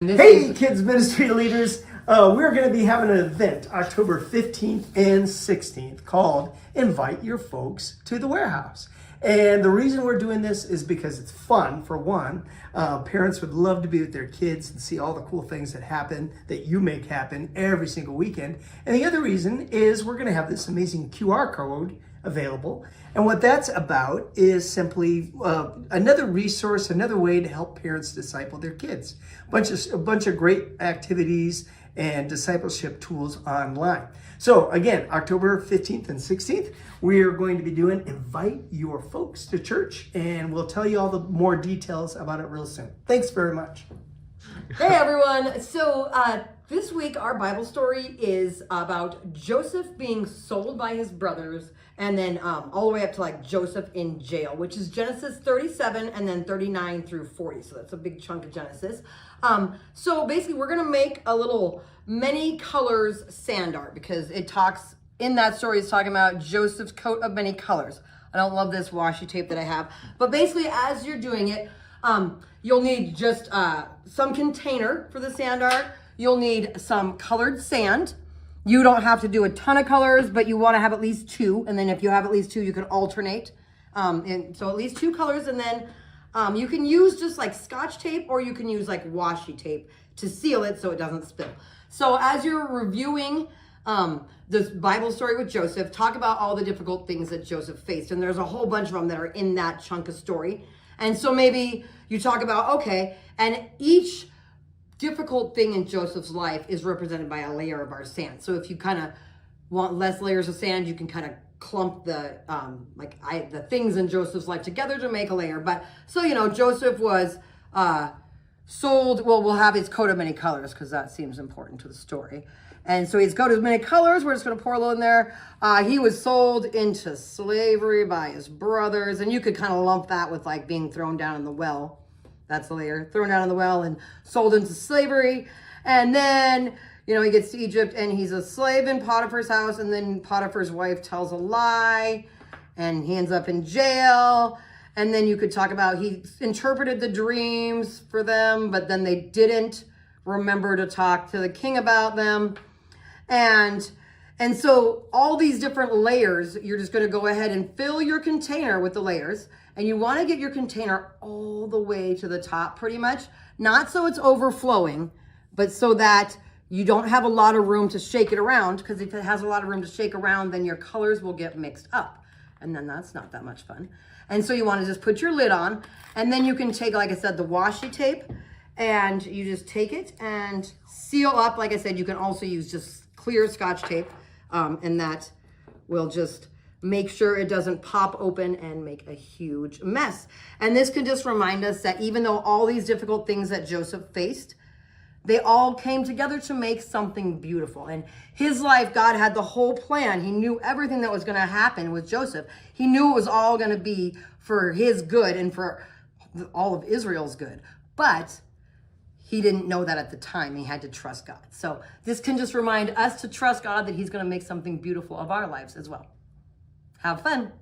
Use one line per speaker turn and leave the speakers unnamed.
Hey, kids ministry leaders. We're going to be having an event October 15th and 16th called Invite Your Folks to the Warehouse. And the reason we're doing this is because it's fun, for one. Parents would love to be with their kids and see all the cool things that happen, that you make happen every single weekend. And the other reason is we're going to have this amazing QR code available. And what that's about is simply another resource, another way to help parents disciple their kids. A bunch of great activities and discipleship tools online. So again, October 15th and 16th, we are going to be doing Invite Your Folks to Church, and we'll tell you all the more details about it real soon. Thanks very much.
Hey everyone. So this week our Bible story is about Joseph being sold by his brothers, and then all the way up to like Joseph in jail, which is Genesis 37 and then 39 through 40. So that's a big chunk of Genesis. So basically we're going to make a little many colors sand art, because it talks in that story, it's talking about Joseph's coat of many colors. I don't love this washi tape that I have, but basically as you're doing it, you'll need just some container for the sand art. You'll need some colored sand. You don't have to do a ton of colors, but you want to have at least two. And then if you have at least two, you can alternate. And so at least two colors. And then you can use just like Scotch tape, or you can use like washi tape to seal it so it doesn't spill. So as you're reviewing this Bible story with Joseph, talk about all the difficult things that Joseph faced. And there's a whole bunch of them that are in that chunk of story. And so maybe you talk about, okay, and each difficult thing in Joseph's life is represented by a layer of our sand. So if you kind of want less layers of sand, you can kind of clump the the things in Joseph's life together to make a layer. But so, you know, Joseph was sold. Well, we'll have his coat of many colors because that seems important to the story. And so his coat of many colors, we're just going to pour a little in there. He was sold into slavery by his brothers. And you could kind of lump that with like being thrown down in the well. That's the layer. Thrown down in the well and sold into slavery. And then, you know, he gets to Egypt and he's a slave in Potiphar's house. And then Potiphar's wife tells a lie and he ends up in jail. And then you could talk about he interpreted the dreams for them, but then they didn't remember to talk to the king about them. And so all these different layers, you're just going to go ahead and fill your container with the layers. And you want to get your container all the way to the top pretty much. Not so it's overflowing, but so that you don't have a lot of room to shake it around. Because if it has a lot of room to shake around, then your colors will get mixed up. And then that's not that much fun. And so you want to just put your lid on. And then you can take, like I said, the washi tape. And you just take it and seal up. Like I said, you can also use just clear Scotch tape. And that will just make sure it doesn't pop open and make a huge mess. And this can just remind us that even though all these difficult things that Joseph faced, they all came together to make something beautiful. And his life, God had the whole plan. He knew everything that was going to happen with Joseph. He knew it was all going to be for his good and for all of Israel's good. But he didn't know that at the time. He had to trust God. So this can just remind us to trust God that he's going to make something beautiful of our lives as well. Have fun.